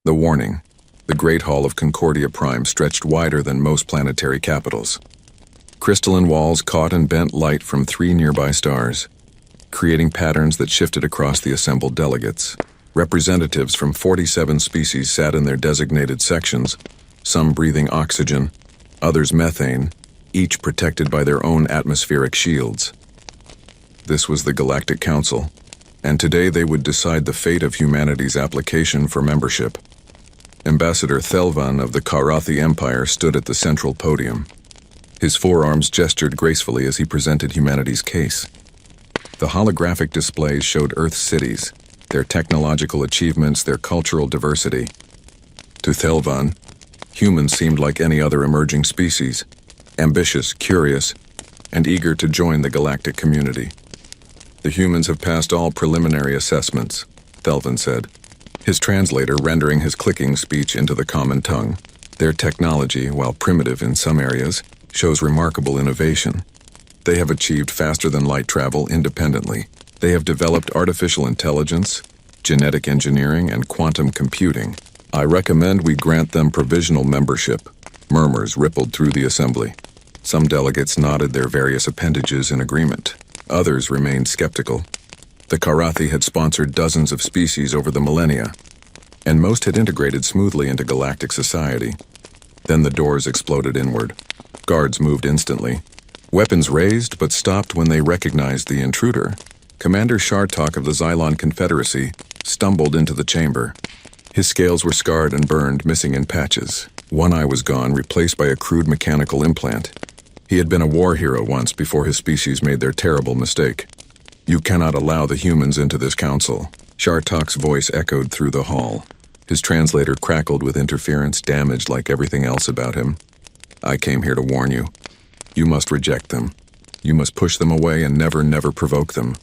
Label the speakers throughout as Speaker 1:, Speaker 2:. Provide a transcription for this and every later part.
Speaker 1: The warning. The Great Hall of Concordia Prime stretched wider than most planetary capitals. Crystalline walls caught and bent light from 3 nearby stars, creating patterns that shifted across the assembled delegates. Representatives from 47 species sat in their designated sections, some breathing oxygen, others methane, each protected by their own atmospheric shields. This was the Galactic Council, and today they would decide the fate of humanity's application for membership. Ambassador Thelvan of the Karathi Empire stood at the central podium. His forearms gestured gracefully as he presented humanity's case. The holographic displays showed Earth's cities, their technological achievements, their cultural diversity. To Thelvan, humans seemed like any other emerging species, ambitious, curious, and eager to join the galactic community. The humans have passed all preliminary assessments, Thelvan said, his translator rendering his clicking speech into the common tongue. Their technology, while primitive in some areas, shows remarkable innovation. They have achieved faster-than-light travel independently. They have developed artificial intelligence, genetic engineering, and quantum computing. I recommend we grant them provisional membership. Murmurs rippled through the assembly. Some delegates nodded their various appendages in agreement. Others remained skeptical. The Karathi had sponsored dozens of species over the millennia, and most had integrated smoothly into galactic society. Then the doors exploded inward. Guards moved instantly. Weapons raised, but stopped when they recognized the intruder. Commander Shartok of the Xylon Confederacy stumbled into the chamber. His scales were scarred and burned, missing in patches. One eye was gone, replaced by a crude mechanical implant. He had been a war hero once before his species made their terrible mistake. You cannot allow the humans into this council. Shartok's voice echoed through the hall. His translator crackled with interference, damaged like everything else about him. I came here to warn you. You must reject them. You must push them away and never provoke them.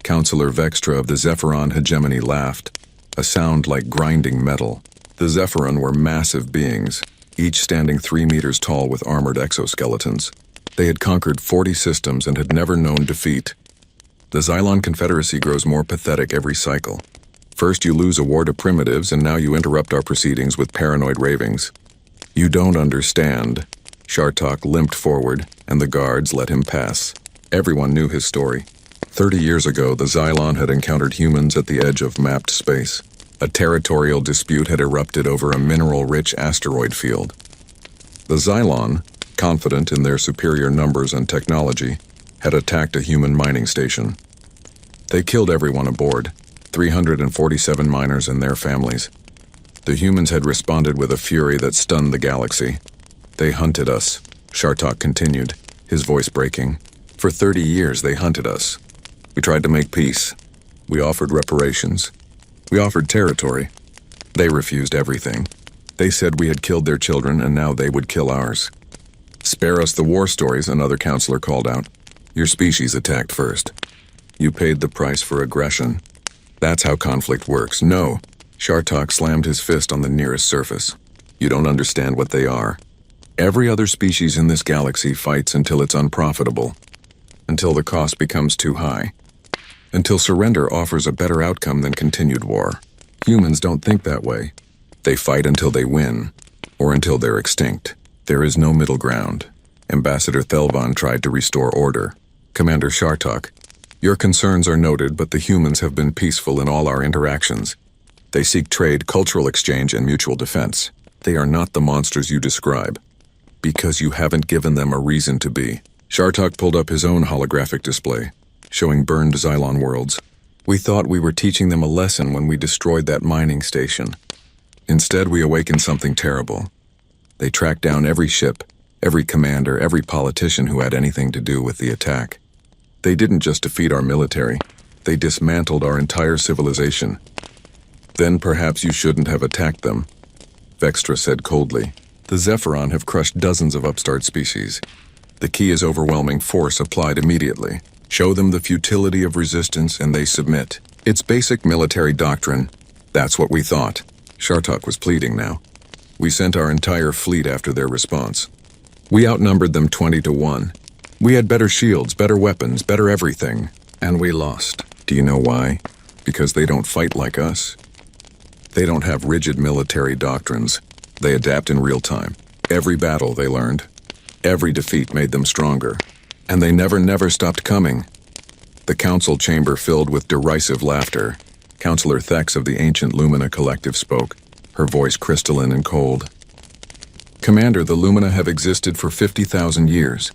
Speaker 1: Counselor Vextra of the Zephyron hegemony laughed, a sound like grinding metal. The Zephyron were massive beings, each standing 3 meters tall with armored exoskeletons. They had conquered 40 systems and had never known defeat. The Xylon Confederacy grows more pathetic every cycle. First you lose a war to primitives, and now you interrupt our proceedings with paranoid ravings. You don't understand. Shartok limped forward, and the guards let him pass. Everyone knew his story. 30 years ago, the Xylon had encountered humans at the edge of mapped space. A territorial dispute had erupted over a mineral-rich asteroid field. The Xylon, confident in their superior numbers and technology, had attacked a human mining station. They killed everyone aboard, 347 miners and their families. The humans had responded with a fury that stunned the galaxy. They hunted us, Shartok continued, his voice breaking. For 30 years they hunted us. We tried to make peace. We offered reparations. We offered territory. They refused everything. They said we had killed their children and now they would kill ours. Spare us the war stories, another counselor called out. Your species attacked first. You paid the price for aggression. That's how conflict works. No. Shartok slammed his fist on the nearest surface. You don't understand what they are. Every other species in this galaxy fights until it's unprofitable. Until the cost becomes too high. Until surrender offers a better outcome than continued war. Humans don't think that way. They fight until they win, or until they're extinct. There is no middle ground. Ambassador Thelvan tried to restore order. Commander Shartok, your concerns are noted, but the humans have been peaceful in all our interactions. They seek trade, cultural exchange, and mutual defense. They are not the monsters you describe. Because you haven't given them a reason to be. Shartok pulled up his own holographic display, showing burned Xylon worlds. We thought we were teaching them a lesson when we destroyed that mining station. Instead, we awakened something terrible. They tracked down every ship, every commander, every politician who had anything to do with the attack. They didn't just defeat our military. They dismantled our entire civilization. Then perhaps you shouldn't have attacked them, Vextra said coldly. The Zephyron have crushed dozens of upstart species. The key is overwhelming force applied immediately. Show them the futility of resistance and they submit. It's basic military doctrine. That's what we thought. Shartok was pleading now. We sent our entire fleet after their response. We outnumbered them 20-1. We had better shields, better weapons, better everything. And we lost. Do you know why? Because they don't fight like us. They don't have rigid military doctrines. They adapt in real time. Every battle they learned. Every defeat made them stronger. And they never stopped coming. The council chamber filled with derisive laughter. Counselor Thex of the ancient Lumina Collective spoke, her voice crystalline and cold. Commander, the Lumina have existed for 50,000 years.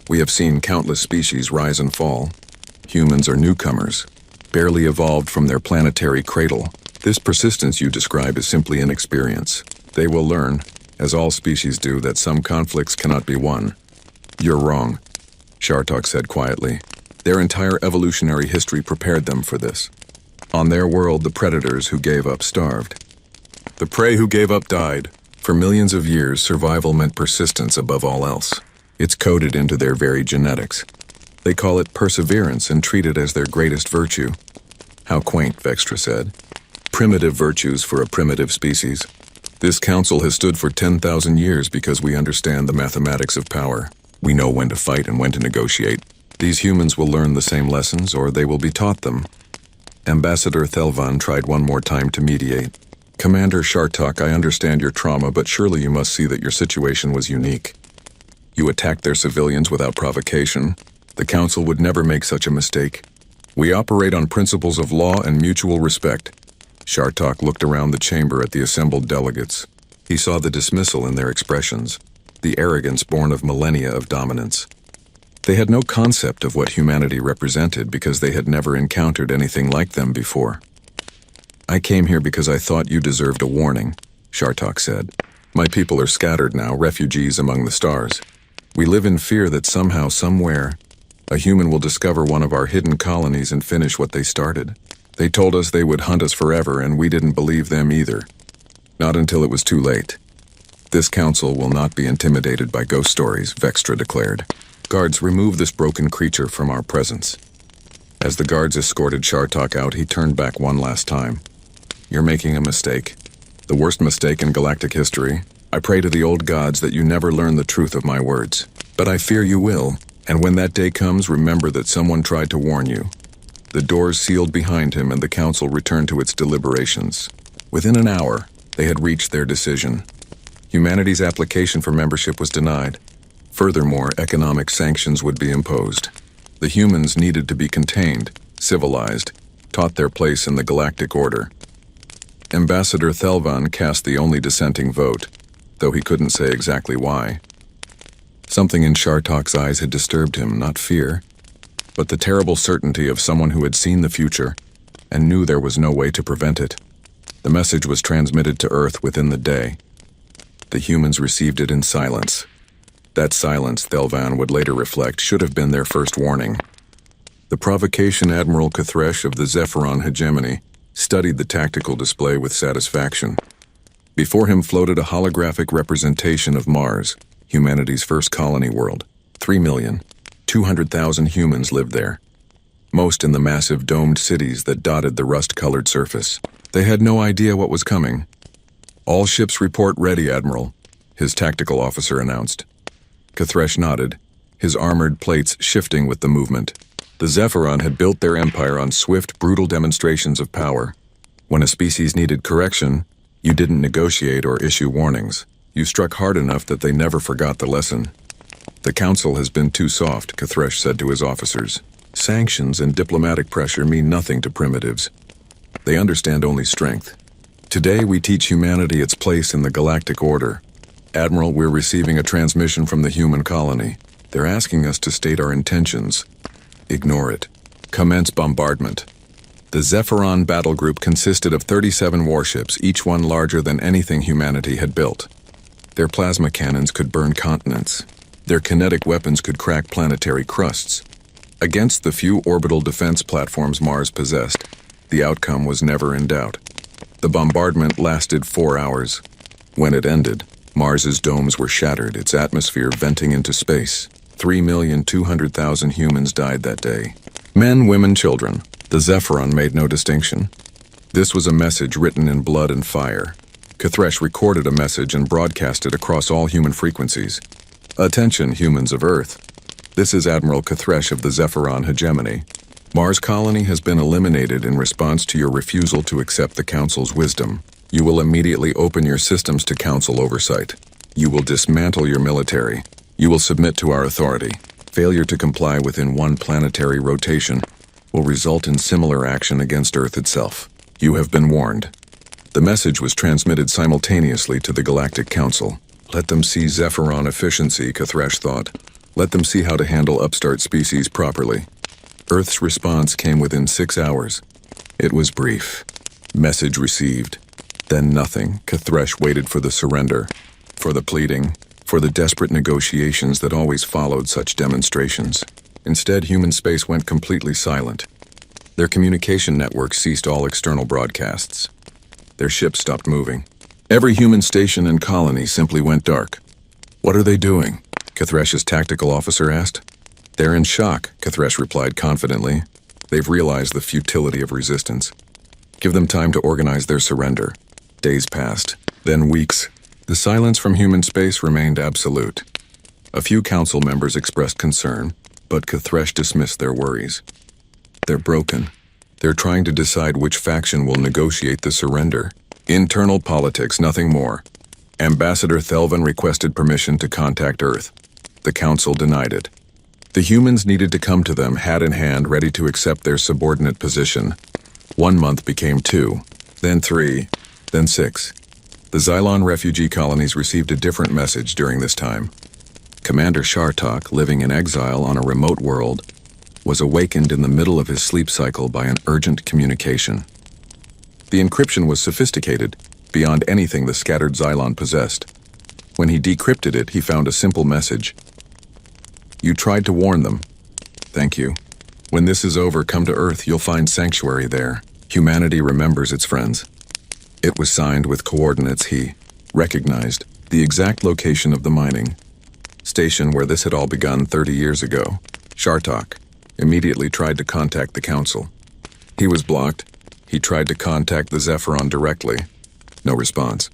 Speaker 1: We have seen countless species rise and fall. Humans are newcomers, barely evolved from their planetary cradle. This persistence you describe is simply an experience. They will learn, as all species do, that some conflicts cannot be won. You're wrong, Shartok said quietly. Their entire evolutionary history prepared them for this. On their world, the predators who gave up starved. The prey who gave up died. For millions of years, survival meant persistence above all else. It's coded into their very genetics. They call it perseverance and treat it as their greatest virtue. How quaint, Vextra said. Primitive virtues for a primitive species. This council has stood for 10,000 years because we understand the mathematics of power. We know when to fight and when to negotiate. These humans will learn the same lessons, or they will be taught them. Ambassador Thelvan tried one more time to mediate. Commander Shartok, I understand your trauma, but surely you must see that your situation was unique. You attacked their civilians without provocation. The Council would never make such a mistake. We operate on principles of law and mutual respect. Shartok looked around the chamber at the assembled delegates. He saw the dismissal in their expressions, the arrogance born of millennia of dominance. They had no concept of what humanity represented because they had never encountered anything like them before. I came here because I thought you deserved a warning, Shartok said. My people are scattered now, refugees among the stars. We live in fear that somehow, somewhere, a human will discover one of our hidden colonies and finish what they started. They told us they would hunt us forever, and we didn't believe them either. Not until it was too late. This council will not be intimidated by ghost stories, Vextra declared. Guards, remove this broken creature from our presence. As the guards escorted Shartok out, he turned back one last time. You're making a mistake. The worst mistake in galactic history. I pray to the old gods that you never learn the truth of my words. But I fear you will, and when that day comes, remember that someone tried to warn you. The doors sealed behind him and the council returned to its deliberations. Within an hour, they had reached their decision. Humanity's application for membership was denied. Furthermore, economic sanctions would be imposed. The humans needed to be contained, civilized, taught their place in the galactic order. Ambassador Thelvan cast the only dissenting vote, though he couldn't say exactly why. Something in Shartok's eyes had disturbed him, not fear, but the terrible certainty of someone who had seen the future and knew there was no way to prevent it. The message was transmitted to Earth within the day. The humans received it in silence. That silence, Thelvan would later reflect, should have been their first warning. The provocation Admiral Cathresh of the Zephyron hegemony studied the tactical display with satisfaction. Before him floated a holographic representation of Mars, humanity's first colony world. 3,200,000 humans lived there, most in the massive domed cities that dotted the rust-colored surface. They had no idea what was coming. All ships report ready, Admiral, his tactical officer announced. Cathresh nodded, his armored plates shifting with the movement. The Zephyron had built their empire on swift, brutal demonstrations of power. When a species needed correction, you didn't negotiate or issue warnings. You struck hard enough that they never forgot the lesson. The Council has been too soft, Cathresh said to his officers. Sanctions and diplomatic pressure mean nothing to primitives. They understand only strength. Today we teach humanity its place in the galactic order. Admiral, we're receiving a transmission from the human colony. They're asking us to state our intentions. Ignore it. Commence bombardment. The Zephyron battle group consisted of 37 warships, each one larger than anything humanity had built. Their plasma cannons could burn continents. Their kinetic weapons could crack planetary crusts. Against the few orbital defense platforms Mars possessed, the outcome was never in doubt. The bombardment lasted 4 hours. When it ended, Mars's domes were shattered, its atmosphere venting into space. 3,200,000 humans died that day. Men, women, children. The Zephyron made no distinction. This was a message written in blood and fire. Cathresh recorded a message and broadcast it across all human frequencies. Attention, humans of Earth. This is Admiral Cathresh of the Zephyron hegemony. Mars colony has been eliminated in response to your refusal to accept the Council's wisdom. You will immediately open your systems to Council oversight. You will dismantle your military. You will submit to our authority. Failure to comply within one planetary rotation will result in similar action against Earth itself. You have been warned. The message was transmitted simultaneously to the Galactic Council. Let them see Zephyron efficiency, Kathresh thought. Let them see how to handle upstart species properly. Earth's response came within 6 hours. It was brief. Message received. Then nothing. Kathresh waited for the surrender, for the pleading, for the desperate negotiations that always followed such demonstrations. Instead, human space went completely silent. Their communication network ceased all external broadcasts. Their ships stopped moving. Every human station and colony simply went dark. What are they doing? Kathresh's tactical officer asked. They're in shock, Kathresh replied confidently. They've realized the futility of resistance. Give them time to organize their surrender. Days passed, then weeks. The silence from human space remained absolute. A few council members expressed concern, but Kathresh dismissed their worries. They're broken. They're trying to decide which faction will negotiate the surrender. Internal politics, nothing more. Ambassador Thelvan requested permission to contact Earth. The Council denied it. The humans needed to come to them hat in hand, ready to accept their subordinate position. 1 month became 2, then 3, then 6. The Xylon refugee colonies received a different message during this time. Commander Shartok, living in exile on a remote world, was awakened in the middle of his sleep cycle by an urgent communication. The encryption was sophisticated, beyond anything the scattered Xylon possessed. When he decrypted it, he found a simple message. You tried to warn them. Thank you. When this is over, come to Earth, you'll find sanctuary there. Humanity remembers its friends. It was signed with coordinates he recognized, the exact location of the mining station where this had all begun 30 years ago. Shartok immediately tried to contact the Council. He was blocked. He tried to contact the Zephyron directly. No response.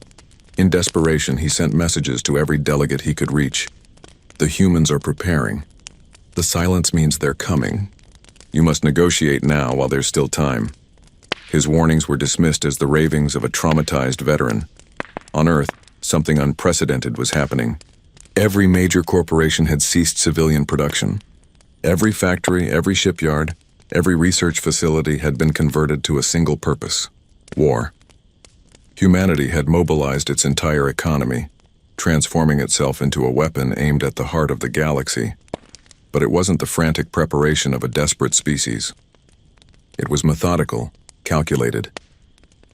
Speaker 1: In desperation, he sent messages to every delegate he could reach. The humans are preparing. The silence means they're coming. You must negotiate now while there's still time. His warnings were dismissed as the ravings of a traumatized veteran. On Earth, something unprecedented was happening. Every major corporation had ceased civilian production. Every factory, every shipyard, every research facility had been converted to a single purpose: war. Humanity had mobilized its entire economy, transforming itself into a weapon aimed at the heart of the galaxy. But it wasn't the frantic preparation of a desperate species. It was methodical, calculated.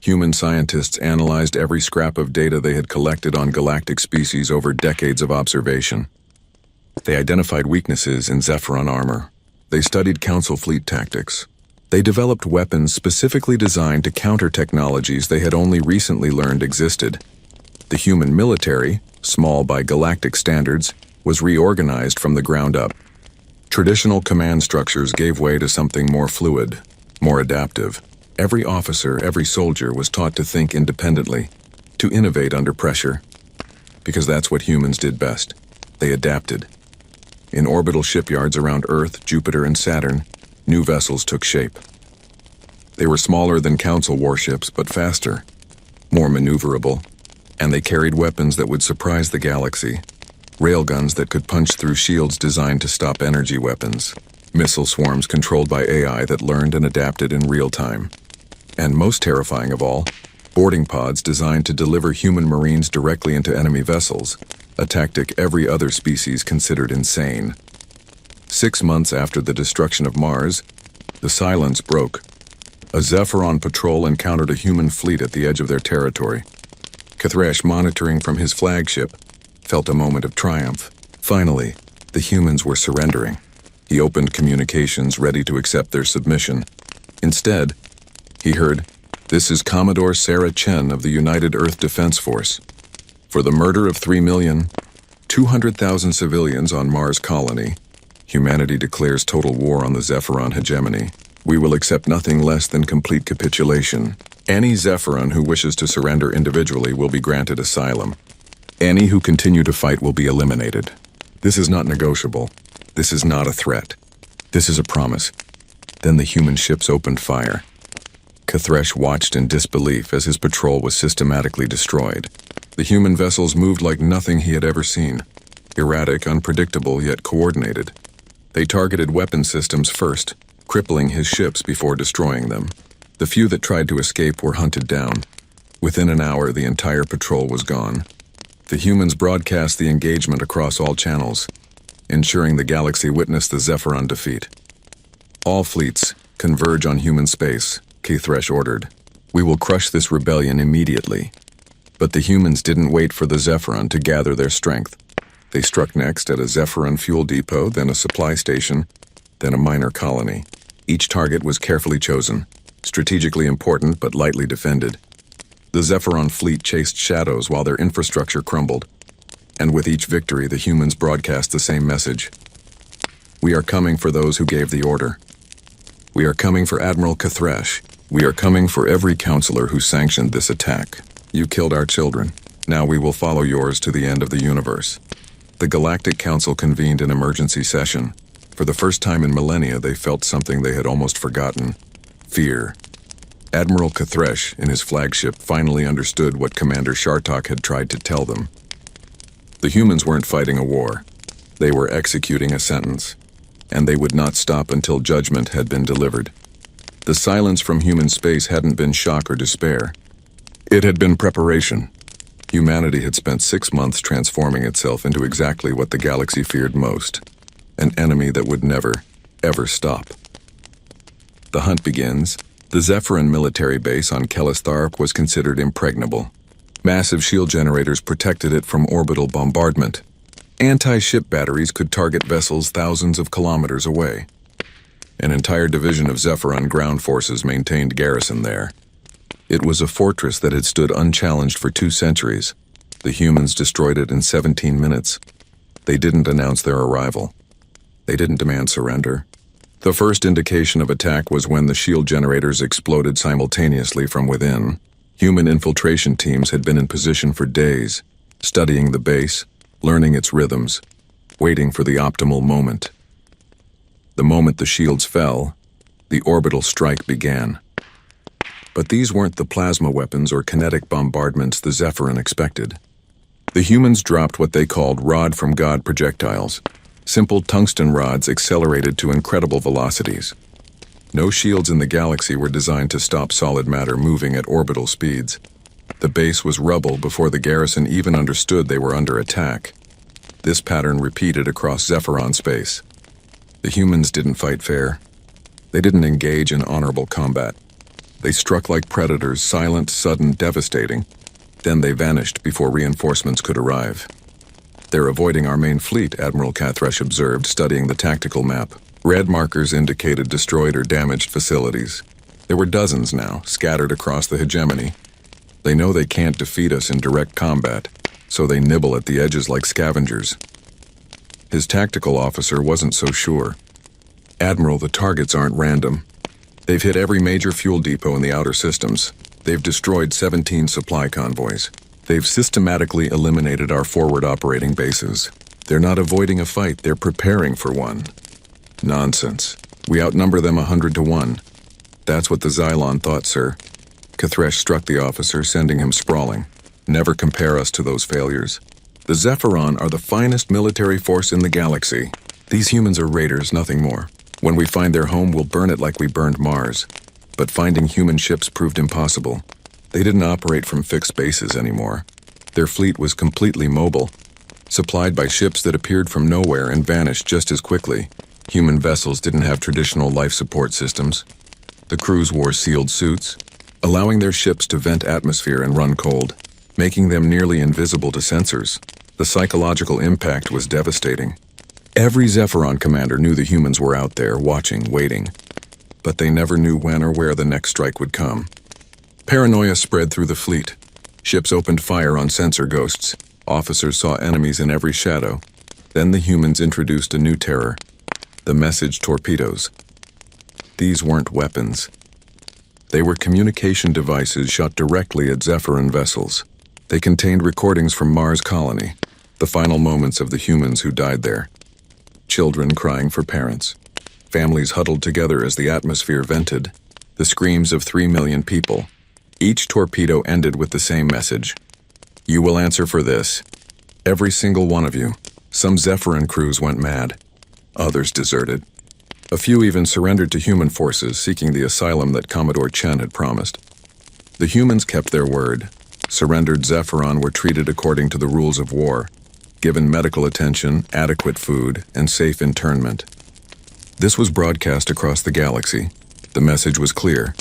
Speaker 1: Human scientists analyzed every scrap of data they had collected on galactic species over decades of observation. They identified weaknesses in Zephyron armor. They studied Council fleet tactics. They developed weapons specifically designed to counter technologies they had only recently learned existed. The human military, small by galactic standards, was reorganized from the ground up. Traditional command structures gave way to something more fluid, more adaptive. Every officer, every soldier was taught to think independently, to innovate under pressure. Because that's what humans did best. They adapted. In orbital shipyards around Earth, Jupiter, and Saturn, new vessels took shape. They were smaller than Council warships, but faster, more maneuverable, and they carried weapons that would surprise the galaxy. Railguns that could punch through shields designed to stop energy weapons. Missile swarms controlled by AI that learned and adapted in real time. And most terrifying of all, boarding pods designed to deliver human marines directly into enemy vessels, a tactic every other species considered insane. 6 months after the destruction of Mars, the silence broke. A Zephyron patrol encountered a human fleet at the edge of their territory. Kathresh, monitoring from his flagship, felt a moment of triumph. Finally, the humans were surrendering. He opened communications, ready to accept their submission. Instead, he heard, "This is Commodore Sarah Chen of the United Earth Defense Force. For the murder of 3,200,000 civilians on Mars colony, humanity declares total war on the Zephyron hegemony. We will accept nothing less than complete capitulation. Any Zephyron who wishes to surrender individually will be granted asylum. Any who continue to fight will be eliminated. This is not negotiable. This is not a threat. This is a promise." Then the human ships opened fire. K'thresh watched in disbelief as his patrol was systematically destroyed. The human vessels moved like nothing he had ever seen. Erratic, unpredictable, yet coordinated. They targeted weapon systems first, crippling his ships before destroying them. The few that tried to escape were hunted down. Within an hour, the entire patrol was gone. The humans broadcast the engagement across all channels, ensuring the galaxy witnessed the Zephyron defeat. All fleets, converge on human space, K'thresh ordered. We will crush this rebellion immediately. But the humans didn't wait for the Zephyron to gather their strength. They struck next at a Zephyron fuel depot, then a supply station, then a minor colony. Each target was carefully chosen, strategically important but lightly defended. The Zephyron fleet chased shadows while their infrastructure crumbled. And with each victory, the humans broadcast the same message. We are coming for those who gave the order. We are coming for Admiral K'thresh. We are coming for every counselor who sanctioned this attack. You killed our children. Now we will follow yours to the end of the universe. The Galactic Council convened an emergency session. For the first time in millennia, they felt something they had almost forgotten. Fear. Admiral K'thresh, in his flagship, finally understood what Commander Shartok had tried to tell them. The humans weren't fighting a war. They were executing a sentence. And they would not stop until judgment had been delivered. The silence from human space hadn't been shock or despair. It had been preparation. Humanity had spent 6 months transforming itself into exactly what the galaxy feared most. An enemy that would never, ever stop. The hunt begins. The Zephyron military base on Kelestharp was considered impregnable. Massive shield generators protected it from orbital bombardment. Anti-ship batteries could target vessels thousands of kilometers away. An entire division of Zephyron ground forces maintained garrison there. It was a fortress that had stood unchallenged for 2 centuries. The humans destroyed it in 17 minutes. They didn't announce their arrival. They didn't demand surrender. The first indication of attack was when the shield generators exploded simultaneously from within. Human infiltration teams had been in position for days, studying the base, learning its rhythms, waiting for the optimal moment. The moment the shields fell, the orbital strike began. But these weren't the plasma weapons or kinetic bombardments the Zephyron expected. The humans dropped what they called rod-from-God projectiles, simple tungsten rods accelerated to incredible velocities. No shields in the galaxy were designed to stop solid matter moving at orbital speeds. The base was rubble before the garrison even understood they were under attack. This pattern repeated across Zephyron space. The humans didn't fight fair. They didn't engage in honorable combat. They struck like predators, silent, sudden, devastating. Then they vanished before reinforcements could arrive. They're avoiding our main fleet, Admiral K'thresh observed, studying the tactical map. Red markers indicated destroyed or damaged facilities. There were dozens now, scattered across the hegemony. They know they can't defeat us in direct combat, so they nibble at the edges like scavengers. His tactical officer wasn't so sure. Admiral, the targets aren't random. They've hit every major fuel depot in the outer systems. They've destroyed 17 supply convoys. They've systematically eliminated our forward operating bases. They're not avoiding a fight, they're preparing for one. Nonsense. We outnumber them 100 to 1. That's what the Xylon thought, sir. K'thresh struck the officer, sending him sprawling. Never compare us to those failures. The Zephyron are the finest military force in the galaxy. These humans are raiders, nothing more. When we find their home, we'll burn it like we burned Mars. But finding human ships proved impossible. They didn't operate from fixed bases anymore. Their fleet was completely mobile, supplied by ships that appeared from nowhere and vanished just as quickly. Human vessels didn't have traditional life support systems. The crews wore sealed suits, allowing their ships to vent atmosphere and run cold, making them nearly invisible to sensors. The psychological impact was devastating. Every Zephyron commander knew the humans were out there, watching, waiting. But they never knew when or where the next strike would come. Paranoia spread through the fleet. Ships opened fire on sensor ghosts. Officers saw enemies in every shadow. Then the humans introduced a new terror. The message torpedoes. These weren't weapons. They were communication devices shot directly at Zephyron vessels. They contained recordings from Mars colony, the final moments of the humans who died there. Children crying for parents. Families huddled together as the atmosphere vented. the screams of 3 million people. Each torpedo ended with the same message. You will answer for this. Every single one of you. Some Zephyrin crews went mad. Others deserted. A few even surrendered to human forces, seeking the asylum that Commodore Chen had promised. The humans kept their word. Surrendered Zephyron were treated according to the rules of war, given medical attention, adequate food, and safe internment. This was broadcast across the galaxy. The message was clear.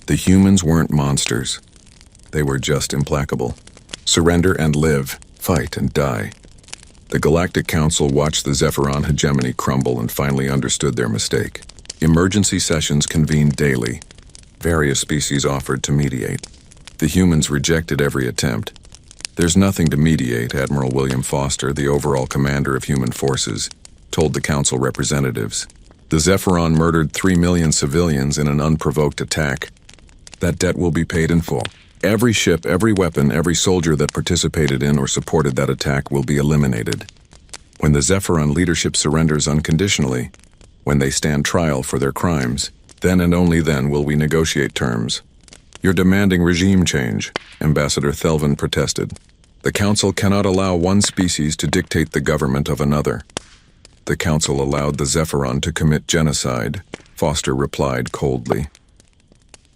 Speaker 1: The humans weren't monsters. They were just implacable. Surrender and live, fight and die. The Galactic Council watched the Zephyron hegemony crumble and finally understood their mistake. Emergency sessions convened daily. Various species offered to mediate. The humans rejected every attempt. There's nothing to mediate, Admiral William Foster, the overall commander of human forces, told the Council representatives. The Zephyron murdered 3 million civilians in an unprovoked attack. That debt will be paid in full. Every ship, every weapon, every soldier that participated in or supported that attack will be eliminated. When the Zephyron leadership surrenders unconditionally, when they stand trial for their crimes, then and only then will we negotiate terms. You're demanding regime change, Ambassador Thelvan protested. The Council cannot allow one species to dictate the government of another. The Council allowed the Zephyron to commit genocide, Foster replied coldly.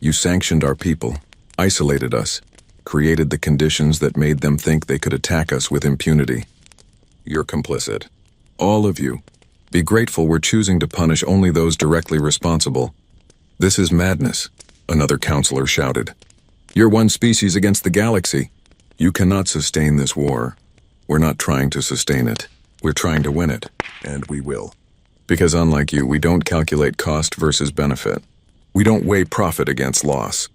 Speaker 1: You sanctioned our people, isolated us, created the conditions that made them think they could attack us with impunity. You're complicit. All of you. Be grateful we're choosing to punish only those directly responsible. This is madness, another counselor shouted. You're one species against the galaxy. You cannot sustain this war. We're not trying to sustain it. We're trying to win it. And we will. Because unlike you, we don't calculate cost versus benefit. We don't weigh profit against loss.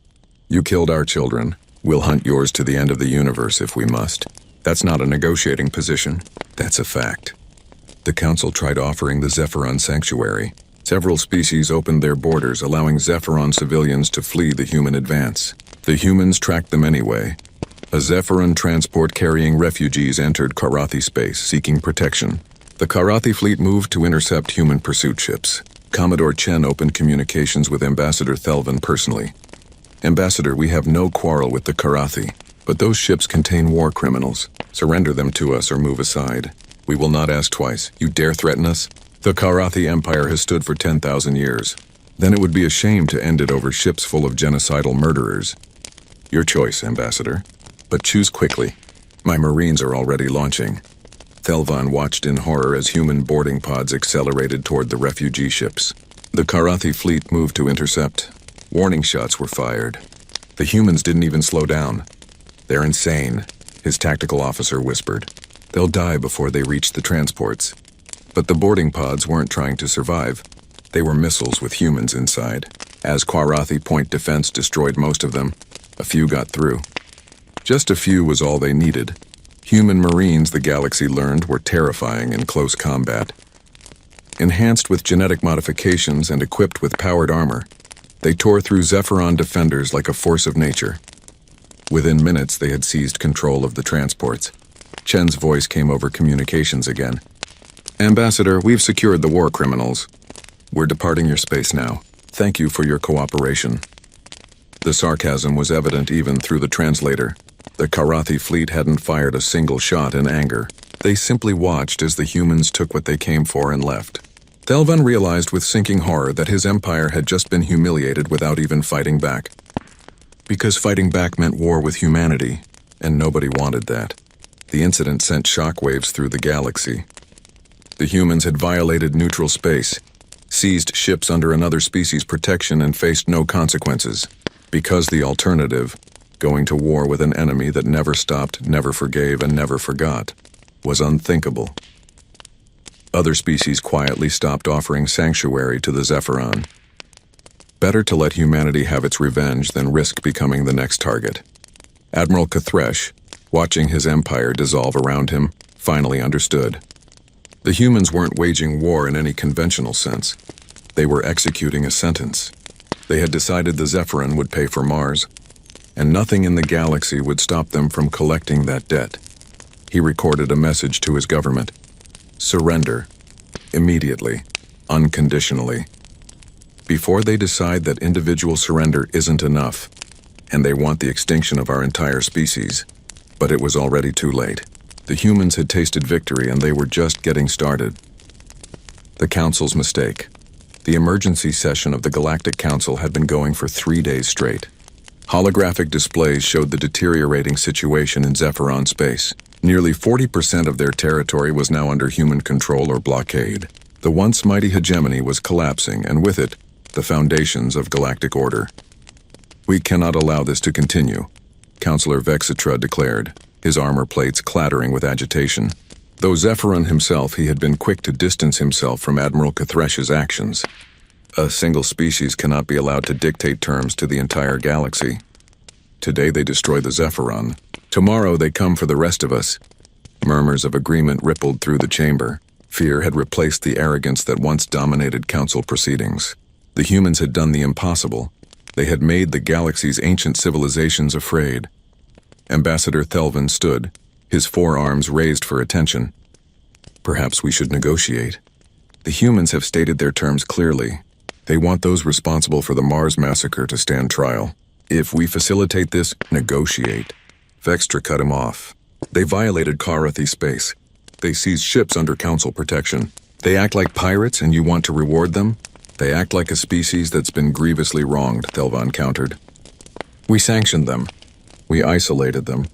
Speaker 1: You killed our children. We'll hunt yours to the end of the universe if we must. That's not a negotiating position. That's a fact. The Council tried offering the Zephyron sanctuary. Several species opened their borders, allowing Zephyron civilians to flee the human advance. The humans tracked them anyway. A Zephyron transport carrying refugees entered Karathi space, seeking protection. The Karathi fleet moved to intercept human pursuit ships. Commodore Chen opened communications with Ambassador Thelvan personally. Ambassador, we have no quarrel with the Karathi, but those ships contain war criminals. Surrender them to us or move aside. We will not ask twice. You dare threaten us? The Karathi Empire has stood for 10,000 years. Then it would be a shame to end it over ships full of genocidal murderers. Your choice, Ambassador. But choose quickly. My Marines are already launching. Thelvan watched in horror as human boarding pods accelerated toward the refugee ships. The Karathi fleet moved to intercept. Warning shots were fired. The humans didn't even slow down. They're insane, his tactical officer whispered. They'll die before they reach the transports. But the boarding pods weren't trying to survive. They were missiles with humans inside. As Karathi point defense destroyed most of them, a few got through. Just a few was all they needed. Human Marines, the galaxy learned, were terrifying in close combat. Enhanced with genetic modifications and equipped with powered armor, they tore through Zephyron defenders like a force of nature. Within minutes, they had seized control of the transports. Chen's voice came over communications again. Ambassador, we've secured the war criminals. We're departing your space now. Thank you for your cooperation. The sarcasm was evident even through the translator. The Karathi fleet hadn't fired a single shot in anger. They simply watched as the humans took what they came for and left. Thelvan realized with sinking horror that his empire had just been humiliated without even fighting back. Because fighting back meant war with humanity, and nobody wanted that. The incident sent shockwaves through the galaxy. The humans had violated neutral space, seized ships under another species' protection, and faced no consequences. Because the alternative, going to war with an enemy that never stopped, never forgave, and never forgot, was unthinkable. Other species quietly stopped offering sanctuary to the Zephyron. Better to let humanity have its revenge than risk becoming the next target. Admiral Kathresh, watching his empire dissolve around him, finally understood. The humans weren't waging war in any conventional sense. They were executing a sentence. They had decided the Zephyron would pay for Mars, and nothing in the galaxy would stop them from collecting that debt. He recorded a message to his government. Surrender. Immediately. Unconditionally. before they decide that individual surrender isn't enough, and they want the extinction of our entire species. But it was already too late. The humans had tasted victory and they were just getting started. The Council's mistake. The emergency session of the Galactic Council had been going for 3 days straight. Holographic displays showed the deteriorating situation in Zephyron space. Nearly 40% of their territory was now under human control or blockade. The once mighty hegemony was collapsing, and with it, the foundations of galactic order. "We cannot allow this to continue," Councillor Vexitra declared, his armor plates clattering with agitation. Though Zephyron himself, he had been quick to distance himself from Admiral Cathresh's actions. A single species cannot be allowed to dictate terms to the entire galaxy. Today they destroy the Zephyron. Tomorrow they come for the rest of us. Murmurs of agreement rippled through the chamber. Fear had replaced the arrogance that once dominated council proceedings. The humans had done the impossible. They had made the galaxy's ancient civilizations afraid. Ambassador Thelvan stood, his forearms raised for attention. "Perhaps we should negotiate. The humans have stated their terms clearly. They want those responsible for the Mars massacre to stand trial. If we facilitate this, negotiate." Vextra cut him off. "They violated Karathi space. They seized ships under council protection. They act like pirates and you want to reward them? They act like a species that's been grievously wronged," Thelvan countered. "We sanctioned them. We isolated them.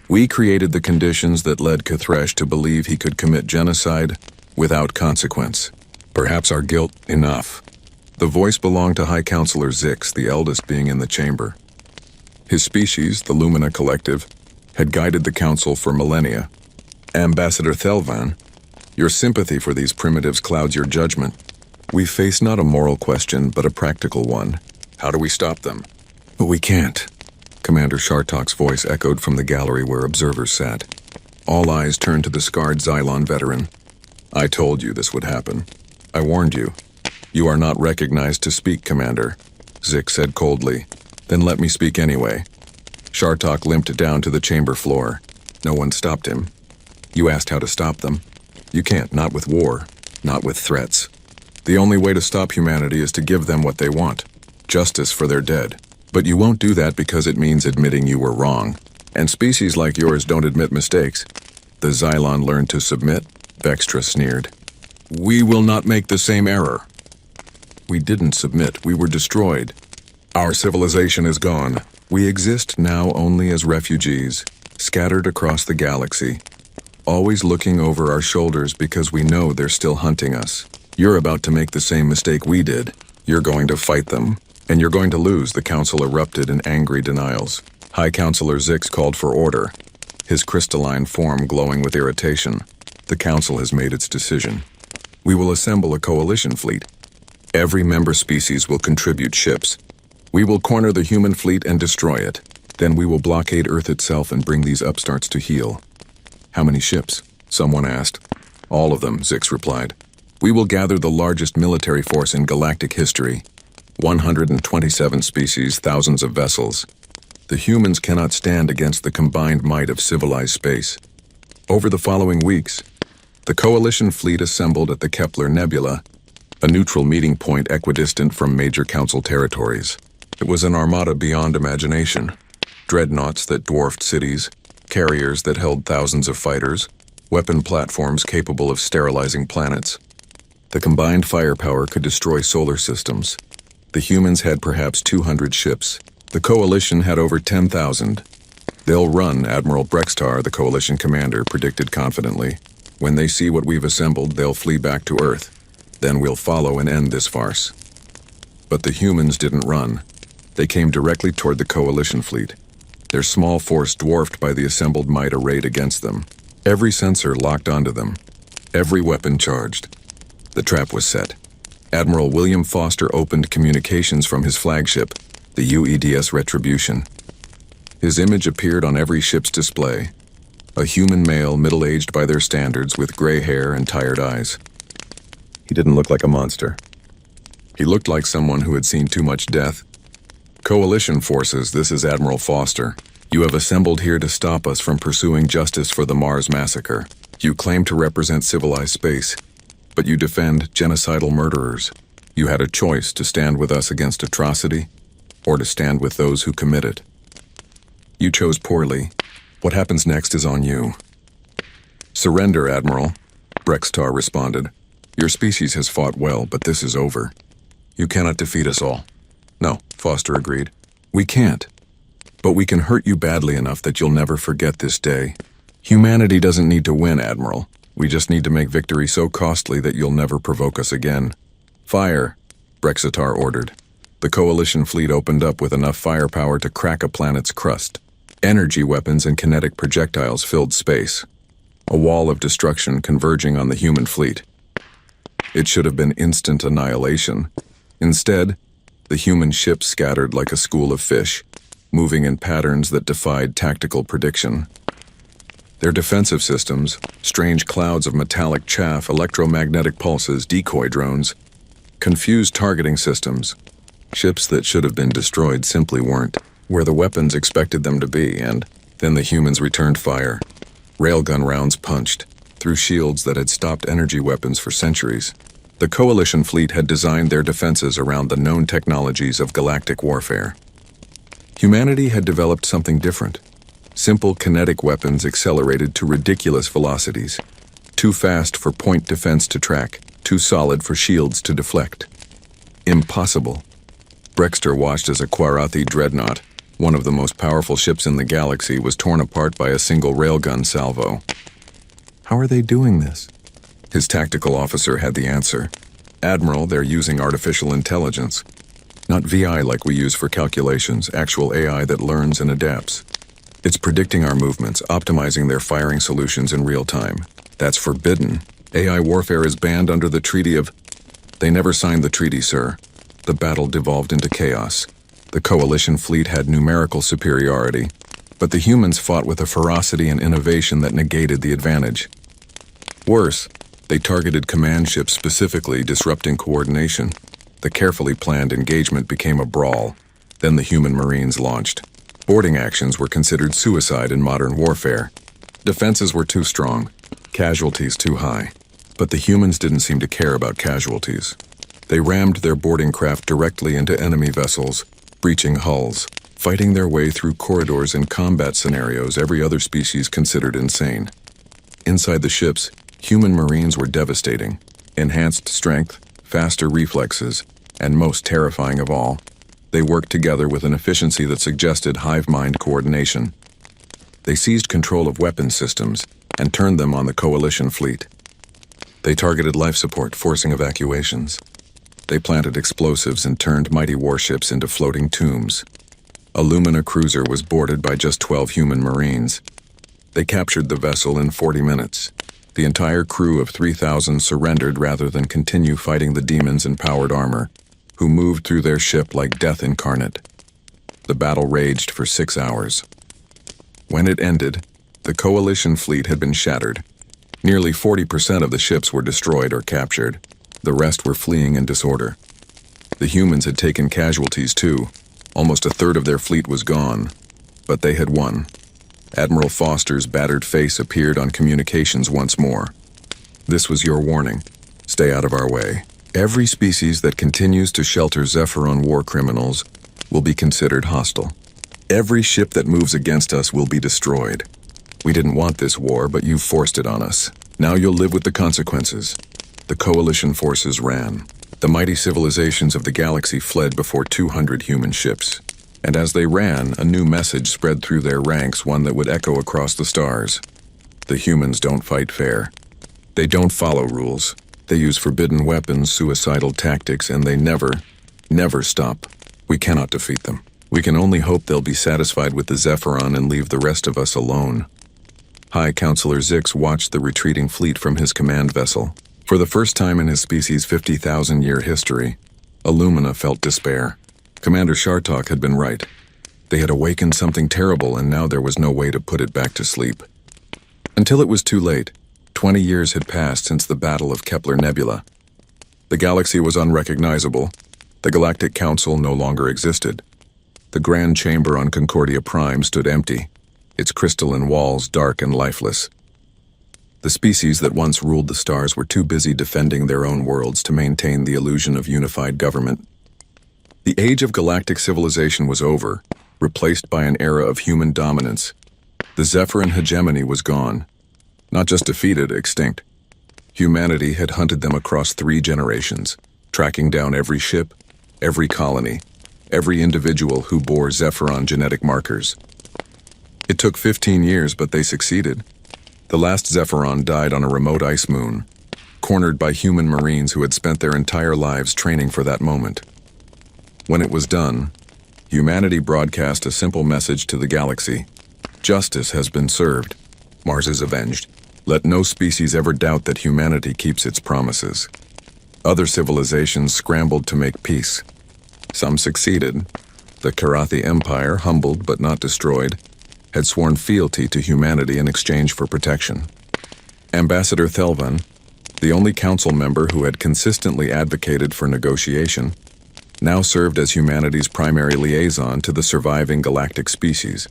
Speaker 1: We created the conditions that led Cathresh to believe he could commit genocide without consequence. Perhaps our guilt enough." The voice belonged to High Counselor Zix, the eldest being in the chamber. His species, the Lumina Collective, had guided the council for millennia. "Ambassador Thelvan, your sympathy for these primitives clouds your judgment. We face not a moral question, but a practical one. How do we stop them?" "But we can't." Commander Shartok's voice echoed from the gallery where observers sat. All eyes turned to the scarred Xylon veteran. "I told you this would happen. I warned you." "You are not recognized to speak, Commander," Zix said coldly. "Then let me speak anyway." Shartok limped down to the chamber floor. No one stopped him. "You asked how to stop them. You can't, not with war, not with threats. The only way to stop humanity is to give them what they want, justice for their dead. But you won't do that because it means admitting you were wrong. And species like yours don't admit mistakes." "The Xylon learned to submit?" Vextra sneered. "We will not make the same error." "We didn't submit, we were destroyed. Our civilization is gone. We exist now only as refugees, scattered across the galaxy, always looking over our shoulders because we know they're still hunting us. You're about to make the same mistake we did. You're going to fight them, and you're going to lose," the council erupted in angry denials. High Counselor Zix called for order, his crystalline form glowing with irritation. "The council has made its decision. We will assemble a coalition fleet. Every member species will contribute ships. We will corner the human fleet and destroy it. Then we will blockade Earth itself and bring these upstarts to heel." "How many ships?" someone asked. "All of them," Zix replied. "We will gather the largest military force in galactic history. 127 species, thousands of vessels. The humans cannot stand against the combined might of civilized space." Over the following weeks, the coalition fleet assembled at the Kepler Nebula, a neutral meeting point equidistant from major council territories. It was an armada beyond imagination. Dreadnoughts that dwarfed cities, carriers that held thousands of fighters, weapon platforms capable of sterilizing planets. The combined firepower could destroy solar systems. The humans had perhaps 200 ships. The coalition had over 10,000. "They'll run," Admiral Brextar, the coalition commander, predicted confidently. "When they see what we've assembled, they'll flee back to Earth. Then we'll follow and end this farce." But the humans didn't run. They came directly toward the coalition fleet, their small force dwarfed by the assembled might arrayed against them. Every sensor locked onto them, every weapon charged. The trap was set. Admiral William Foster opened communications from his flagship, the UEDS Retribution. His image appeared on every ship's display, a human male middle-aged by their standards with gray hair and tired eyes. He didn't look like a monster. He looked like someone who had seen too much death. "Coalition forces, this is Admiral Foster. You have assembled here to stop us from pursuing justice for the Mars massacre. You claim to represent civilized space, but you defend genocidal murderers. You had a choice to stand with us against atrocity, or to stand with those who commit it. You chose poorly. What happens next is on you. Surrender, Admiral, Brextar responded. Your species has fought well, but this is over. You cannot defeat us all. No, Foster agreed. We can't. But we can hurt you badly enough that you'll never forget this day. Humanity doesn't need to win, Admiral. We just need to make victory so costly that you'll never provoke us again. Fire, Brexitar ordered. The Coalition fleet opened up with enough firepower to crack a planet's crust. Energy weapons and kinetic projectiles filled space, a wall of destruction converging on the human fleet. It should have been instant annihilation. Instead, the human ships scattered like a school of fish, moving in patterns that defied tactical prediction. Their defensive systems, strange clouds of metallic chaff, electromagnetic pulses, decoy drones, confused targeting systems. Ships that should have been destroyed simply weren't where the weapons expected them to be, and then the humans returned fire. Railgun rounds punched through shields that had stopped energy weapons for centuries. The Coalition fleet had designed their defenses around the known technologies of galactic warfare. Humanity had developed something different. Simple kinetic weapons accelerated to ridiculous velocities. Too fast for point defense to track, too solid for shields to deflect. Impossible. Brexter watched as a Kwarathi dreadnought, one of the most powerful ships in the galaxy, was torn apart by a single railgun salvo. How are they doing this? His tactical officer had the answer. Admiral, they're using artificial intelligence. Not VI like we use for calculations, actual AI that learns and adapts. It's predicting our movements, optimizing their firing solutions in real time. That's forbidden. AI warfare is banned under the Treaty of... They never signed the treaty, sir. The battle devolved into chaos. The Coalition fleet had numerical superiority, but the humans fought with a ferocity and innovation that negated the advantage. Worse, they targeted command ships specifically, disrupting coordination. The carefully planned engagement became a brawl. Then the human Marines launched. Boarding actions were considered suicide in modern warfare. Defenses were too strong, casualties too high. But the humans didn't seem to care about casualties. They rammed their boarding craft directly into enemy vessels, breaching hulls, fighting their way through corridors in combat scenarios every other species considered insane. Inside the ships, human Marines were devastating. Enhanced strength, faster reflexes, and most terrifying of all, they worked together with an efficiency that suggested hive-mind coordination. They seized control of weapon systems and turned them on the Coalition fleet. They targeted life support, forcing evacuations. They planted explosives and turned mighty warships into floating tombs. A Lumina cruiser was boarded by just 12 human Marines. They captured the vessel in 40 minutes. The entire crew of 3,000 surrendered rather than continue fighting the demons in powered armor, who moved through their ship like death incarnate. The battle raged for 6 hours. When it ended, the Coalition fleet had been shattered. Nearly 40% of the ships were destroyed or captured. The rest were fleeing in disorder. The humans had taken casualties too. Almost a third of their fleet was gone. But they had won. Admiral Foster's battered face appeared on communications once more. This was your warning. Stay out of our way. Every species that continues to shelter Zephyron war criminals will be considered hostile. Every ship that moves against us will be destroyed. We didn't want this war, but you forced it on us. Now you'll live with the consequences. The Coalition forces ran. The mighty civilizations of the galaxy fled before 200 human ships. And as they ran, a new message spread through their ranks, one that would echo across the stars. The humans don't fight fair. They don't follow rules. They use forbidden weapons, suicidal tactics, and they never stop. We cannot defeat them. We can only hope they'll be satisfied with the Zephyron and leave the rest of us alone. High Counselor Zix watched the retreating fleet from his command vessel. For the first time in his species' 50,000-year history, Illumina felt despair. Commander Shartok had been right. They had awakened something terrible, and now there was no way to put it back to sleep. Until it was too late. 20 years had passed since the Battle of Kepler Nebula. The galaxy was unrecognizable. The Galactic Council no longer existed. The Grand Chamber on Concordia Prime stood empty, its crystalline walls dark and lifeless. The species that once ruled the stars were too busy defending their own worlds to maintain the illusion of unified government. The age of galactic civilization was over, replaced by an era of human dominance. The Zephyran hegemony was gone. Not just defeated, extinct. Humanity had hunted them across 3 generations, tracking down every ship, every colony, every individual who bore Zephyran genetic markers. It took 15 years, but they succeeded. The last Zephyran died on a remote ice moon, cornered by human marines who had spent their entire lives training for that moment. When it was done, humanity broadcast a simple message to the galaxy. Justice has been served. Mars is avenged. Let no species ever doubt that humanity keeps its promises. Other civilizations scrambled to make peace. Some succeeded. The Karathi Empire, humbled but not destroyed, had sworn fealty to humanity in exchange for protection. Ambassador Thelvan, the only council member who had consistently advocated for negotiation, now served as humanity's primary liaison to the surviving galactic species.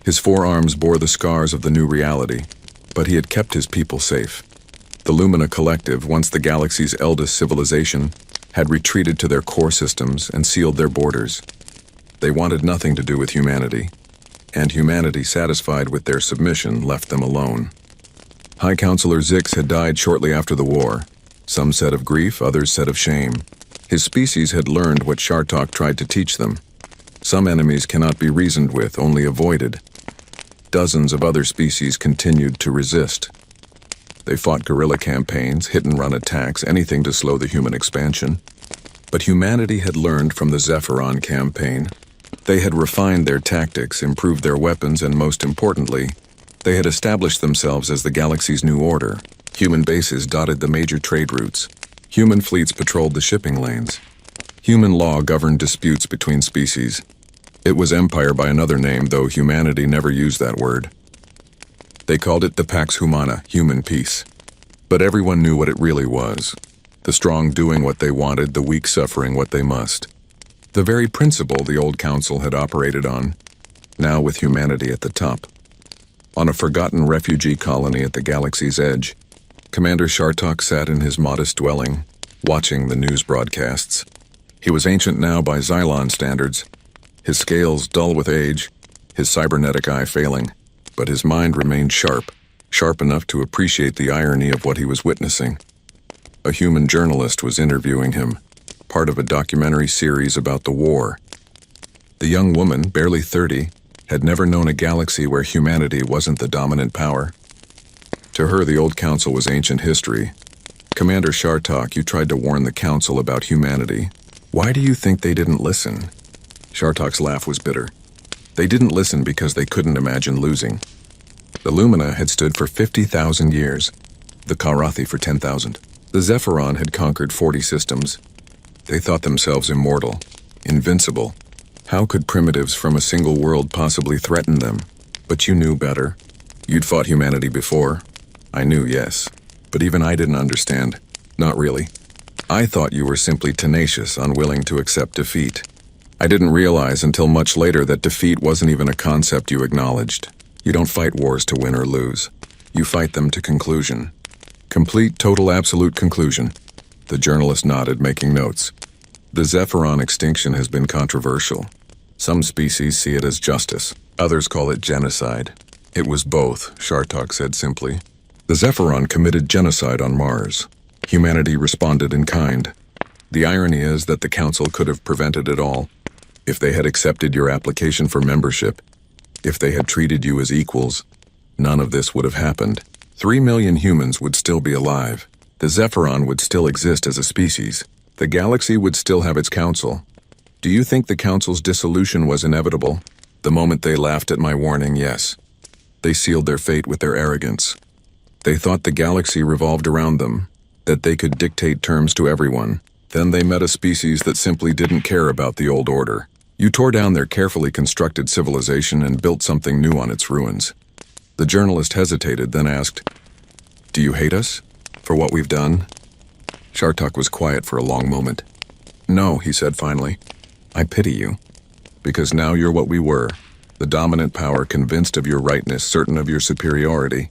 Speaker 1: His forearms bore the scars of the new reality, but he had kept his people safe. The Lumina Collective, once the galaxy's eldest civilization, had retreated to their core systems and sealed their borders. They wanted nothing to do with humanity, and humanity, satisfied with their submission, left them alone. High Counselor Zix had died shortly after the war. Some said of grief, others said of shame. His species had learned what Shartok tried to teach them. Some enemies cannot be reasoned with, only avoided. Dozens of other species continued to resist. They fought guerrilla campaigns, hit-and-run attacks, anything to slow the human expansion. But humanity had learned from the Zephyran campaign. They had refined their tactics, improved their weapons, and most importantly, they had established themselves as the galaxy's new order. Human bases dotted the major trade routes. Human fleets patrolled the shipping lanes. Human law governed disputes between species. It was empire by another name, though humanity never used that word. They called it the Pax Humana, human peace. But everyone knew what it really was. The strong doing what they wanted, the weak suffering what they must. The very principle the old council had operated on, now with humanity at the top. On a forgotten refugee colony at the galaxy's edge, Commander Shartok sat in his modest dwelling, watching the news broadcasts. He was ancient now by Xylon standards, his scales dull with age, his cybernetic eye failing, but his mind remained sharp enough to appreciate the irony of what he was witnessing. A human journalist was interviewing him, part of a documentary series about the war. The young woman, barely 30, had never known a galaxy where humanity wasn't the dominant power. To her, the old council was ancient history. Commander Shartok, you tried to warn the council about humanity. Why do you think they didn't listen? Shartok's laugh was bitter. They didn't listen because they couldn't imagine losing. The Lumina had stood for 50,000 years, the Karathi for 10,000. The Zephyran had conquered 40 systems. They thought themselves immortal, invincible. How could primitives from a single world possibly threaten them? But you knew better. You'd fought humanity before. I knew, yes. But even I didn't understand. Not really. I thought you were simply tenacious, unwilling to accept defeat. I didn't realize until much later that defeat wasn't even a concept you acknowledged. You don't fight wars to win or lose. You fight them to conclusion. Complete, total, absolute conclusion. The journalist nodded, making notes. The Zephyran extinction has been controversial. Some species see it as justice. Others call it genocide. It was both, Shartok said simply. The Zephyran committed genocide on Mars. Humanity responded in kind. The irony is that the Council could have prevented it all. If they had accepted your application for membership, if they had treated you as equals, none of this would have happened. 3 million humans would still be alive. The Zephyran would still exist as a species. The galaxy would still have its council. Do you think the Council's dissolution was inevitable? The moment they laughed at my warning, yes. They sealed their fate with their arrogance. They thought the galaxy revolved around them, that they could dictate terms to everyone. Then they met a species that simply didn't care about the old order. You tore down their carefully constructed civilization and built something new on its ruins. The journalist hesitated, then asked, "Do you hate us? For what we've done?" Shartok was quiet for a long moment. "No," he said finally. "I pity you. Because now you're what we were, the dominant power convinced of your rightness, certain of your superiority.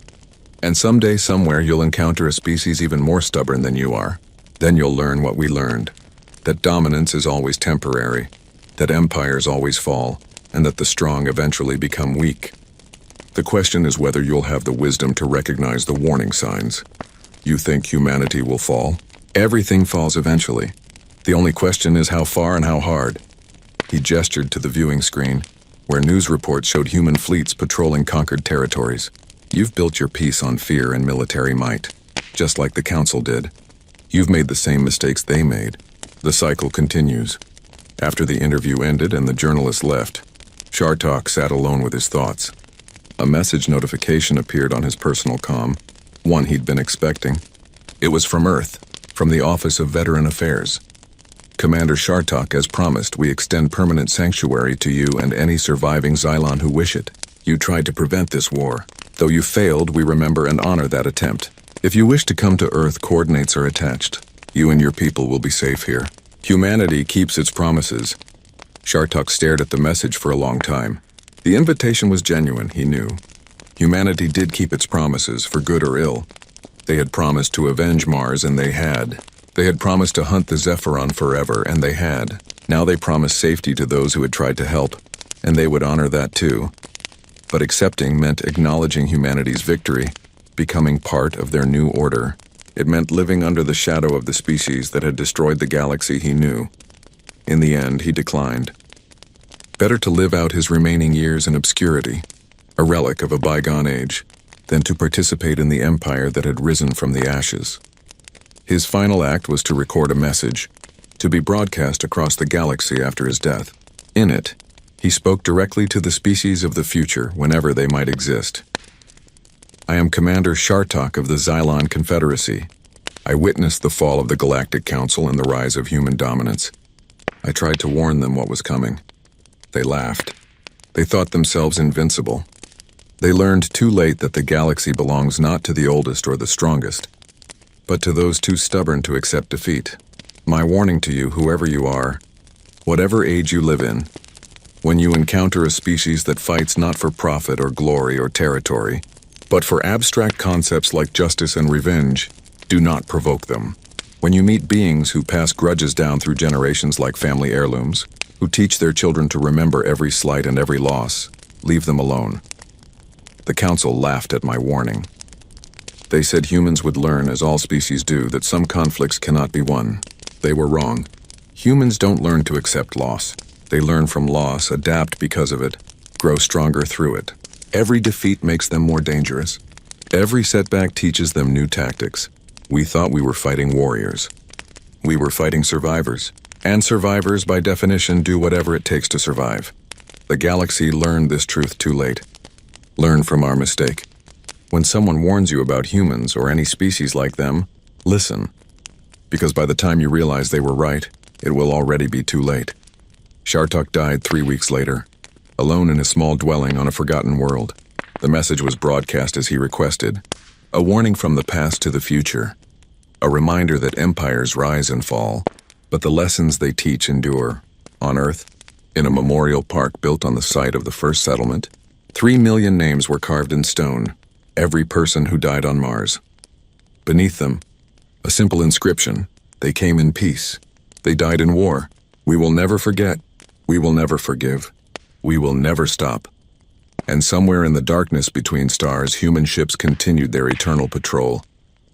Speaker 1: And someday, somewhere, you'll encounter a species even more stubborn than you are. Then you'll learn what we learned. That dominance is always temporary. That empires always fall. And that the strong eventually become weak. The question is whether you'll have the wisdom to recognize the warning signs. You think humanity will fall? Everything falls eventually. The only question is how far and how hard. He gestured to the viewing screen, where news reports showed human fleets patrolling conquered territories. You've built your peace on fear and military might, just like the Council did. You've made the same mistakes they made. The cycle continues. After the interview ended and the journalist left, Shartok sat alone with his thoughts. A message notification appeared on his personal comm, one he'd been expecting. It was from Earth, from the Office of Veteran Affairs. Commander Shartok, as promised, we extend permanent sanctuary to you and any surviving Xylon who wish it. You tried to prevent this war. Though you failed, we remember and honor that attempt. If you wish to come to Earth, coordinates are attached. You and your people will be safe here. Humanity keeps its promises. Shartok stared at the message for a long time. The invitation was genuine, he knew. Humanity did keep its promises, for good or ill. They had promised to avenge Mars, and they had. They had promised to hunt the Zephyron forever, and they had. Now they promised safety to those who had tried to help, and they would honor that too. But accepting meant acknowledging humanity's victory, becoming part of their new order. It meant living under the shadow of the species that had destroyed the galaxy he knew. In the end, he declined. Better to live out his remaining years in obscurity, a relic of a bygone age, than to participate in the empire that had risen from the ashes. His final act was to record a message, to be broadcast across the galaxy after his death. In it, he spoke directly to the species of the future whenever they might exist. I am Commander Shartok of the Xylon Confederacy. I witnessed the fall of the Galactic Council and the rise of human dominance. I tried to warn them what was coming. They laughed. They thought themselves invincible. They learned too late that the galaxy belongs not to the oldest or the strongest, but to those too stubborn to accept defeat. My warning to you, whoever you are, whatever age you live in, when you encounter a species that fights not for profit or glory or territory, but for abstract concepts like justice and revenge, do not provoke them. When you meet beings who pass grudges down through generations like family heirlooms, who teach their children to remember every slight and every loss, leave them alone. The Council laughed at my warning. They said humans would learn, as all species do, that some conflicts cannot be won. They were wrong. Humans don't learn to accept loss. They learn from loss, adapt because of it, grow stronger through it. Every defeat makes them more dangerous. Every setback teaches them new tactics. We thought we were fighting warriors. We were fighting survivors. And survivors, by definition, do whatever it takes to survive. The galaxy learned this truth too late. Learn from our mistake. When someone warns you about humans or any species like them, listen. Because by the time you realize they were right, it will already be too late. Shartok died 3 weeks later, alone in his small dwelling on a forgotten world. The message was broadcast as he requested, a warning from the past to the future, a reminder that empires rise and fall, but the lessons they teach endure. On Earth, in a memorial park built on the site of the first settlement, 3 million names were carved in stone, every person who died on Mars. Beneath them, a simple inscription, they came in peace, they died in war. We will never forget, we will never forgive, we will never stop. And somewhere in the darkness between stars, human ships continued their eternal patrol,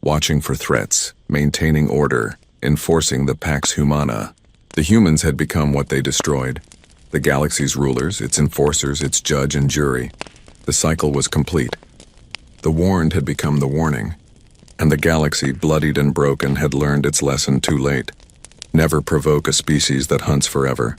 Speaker 1: watching for threats, maintaining order, enforcing the Pax Humana. The humans had become what they destroyed. The galaxy's rulers, its enforcers, its judge and jury. The cycle was complete. The warned had become the warning. And the galaxy, bloodied and broken, had learned its lesson too late. Never provoke a species that hunts forever.